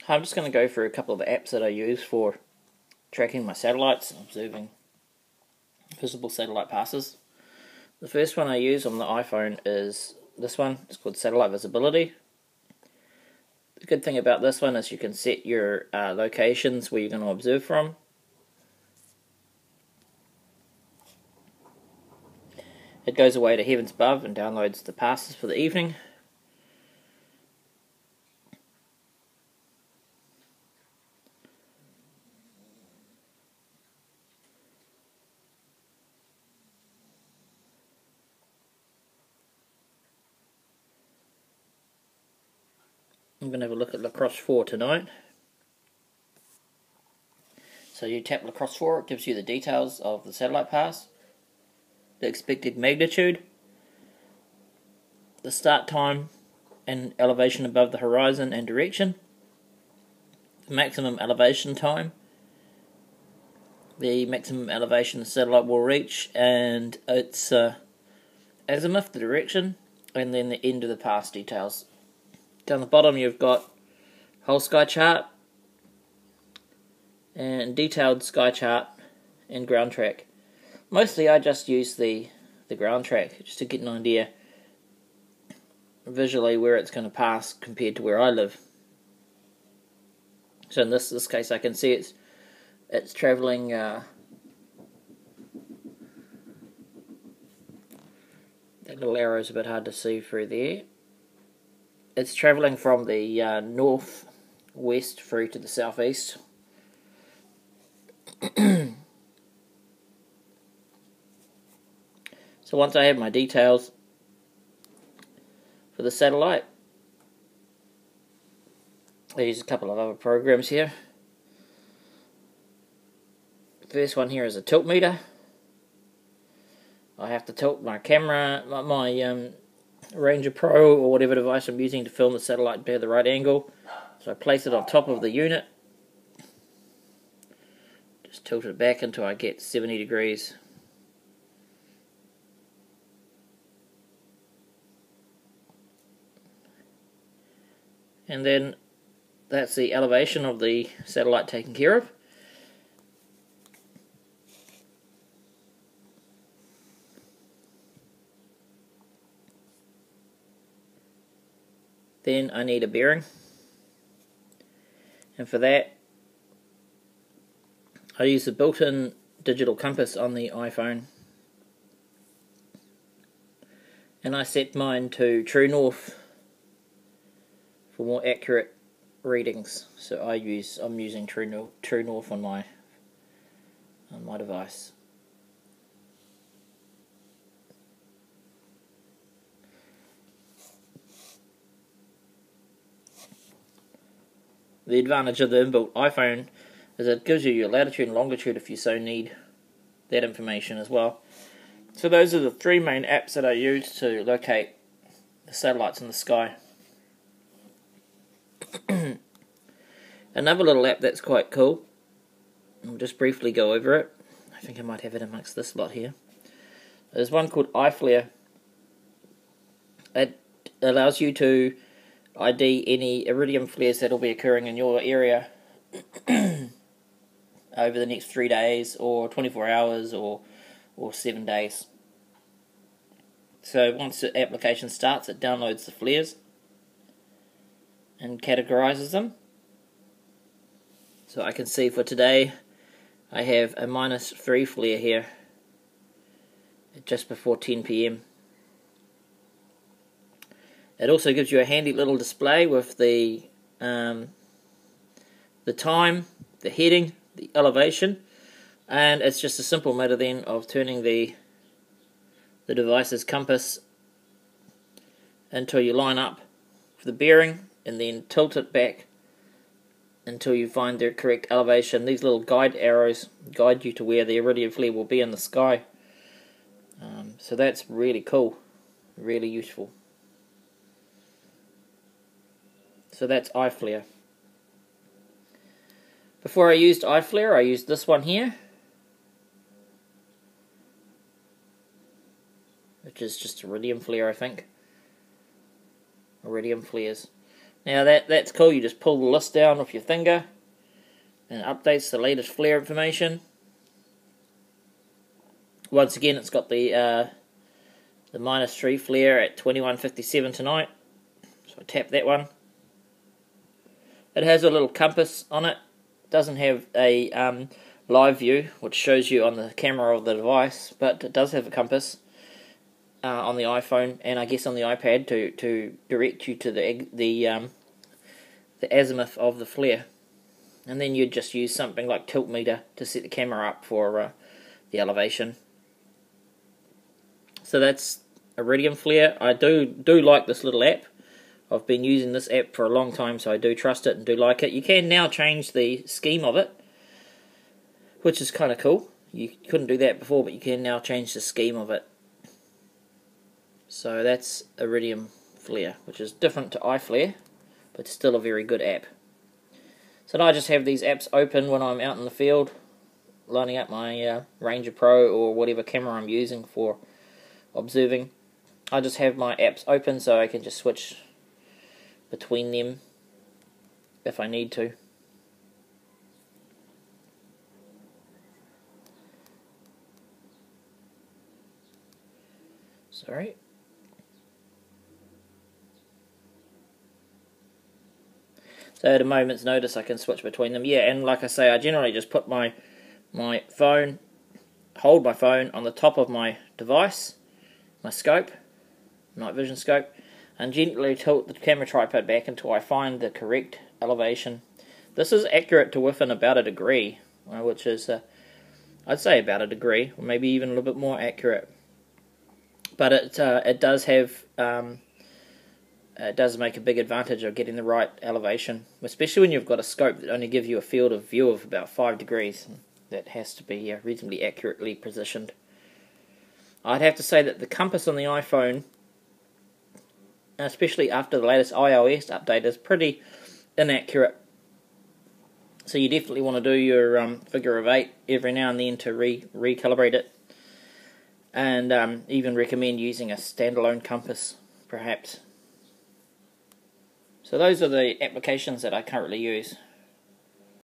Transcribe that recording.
I'm just going to go through a couple of the apps that I use for tracking my satellites and observing visible satellite passes. The first one I use on the iPhone is this one. It's called Satellite Visibility. The good thing about this one is you can set your locations where you're going to observe from. It goes away to Heavens Above and downloads the passes for the evening. I'm going to have a look at Lacrosse 4 tonight. So you tap Lacrosse 4, it gives you the details of the satellite pass, the expected magnitude, the start time and elevation above the horizon and direction, the maximum elevation time, the maximum elevation the satellite will reach, and its azimuth, the direction, and then the end of the pass details. Down the bottom you've got whole sky chart and detailed sky chart and ground track. Mostly I just use the ground track just to get an idea visually where it's going to pass compared to where I live. So in this case I can see it's travelling that little arrow is a bit hard to see through there. It's travelling from the north west through to the southeast. So once I have my details for the satellite, I use a couple of other programs here. The first one here is a tilt meter. I have to tilt my camera, my Ranger Pro or whatever device I'm using to film the satellite to the right angle. So I place it on top of the unit. Just tilt it back until I get 70 degrees. And then that's the elevation of the satellite taken care of. Then I need a bearing, and for that I use the built-in digital compass on the iPhone, and I set mine to true north for more accurate readings. So I'm using true north on my device. The advantage of the inbuilt iPhone is it gives you your latitude and longitude if you so need that information as well. So those are the three main apps that I use to locate the satellites in the sky. Another little app that's quite cool, I'll just briefly go over it. I think I might have it amongst this lot here. There's one called iFlare. It allows you to ID any iridium flares that will be occurring in your area over the next 3 days or 24 hours or 7 days. So once the application starts, it downloads the flares and categorizes them. So I can see for today I have a -3 flare here just before 10 PM. It also gives you a handy little display with the time, the heading, the elevation, and it's just a simple matter then of turning the device's compass until you line up for the bearing, and then tilt it back until you find the correct elevation. These little guide arrows guide you to where the iridium flare will be in the sky. So that's really cool, really useful. So that's iFlare. Before I used iFlare, I used this one here, which is just iridium flare, I think. Iridium flares. Now that's cool. You just pull the list down with your finger and it updates the latest flare information. Once again, it's got the -3 flare at 21:57 tonight. So I tap that one. It has a little compass on it. It doesn't have a live view, which shows you on the camera of the device, but it does have a compass on the iPhone and I guess on the iPad to direct you to the azimuth of the flare. And then you'd just use something like tilt meter to set the camera up for the elevation. So that's Iridium Flare. I do like this little app. I've been using this app for a long time, so I do trust it and do like it. You can now change the scheme of it, which is kind of cool. You couldn't do that before, but you can now change the scheme of it. So that's Iridium Flare, which is different to iFlare, but still a very good app. So now I just have these apps open when I'm out in the field, lining up my Ranger Pro or whatever camera I'm using for observing. I just have my apps open so I can just switch between them if I need to. Sorry. So at a moment's notice I can switch between them. Yeah, and like I say, I generally just put my phone, hold my phone on the top of my device, my scope, night vision scope, and gently tilt the camera tripod back until I find the correct elevation. This is accurate to within about a degree, which is, I'd say about a degree, or maybe even a little bit more accurate. But it does have, it does make a big advantage of getting the right elevation, especially when you've got a scope that only gives you a field of view of about 5 degrees. That has to be reasonably accurately positioned. I'd have to say that the compass on the iPhone, especially after the latest iOS update, is pretty inaccurate. So you definitely want to do your figure of 8 every now and then to recalibrate it. And even recommend using a standalone compass, perhaps. So those are the applications that I currently use.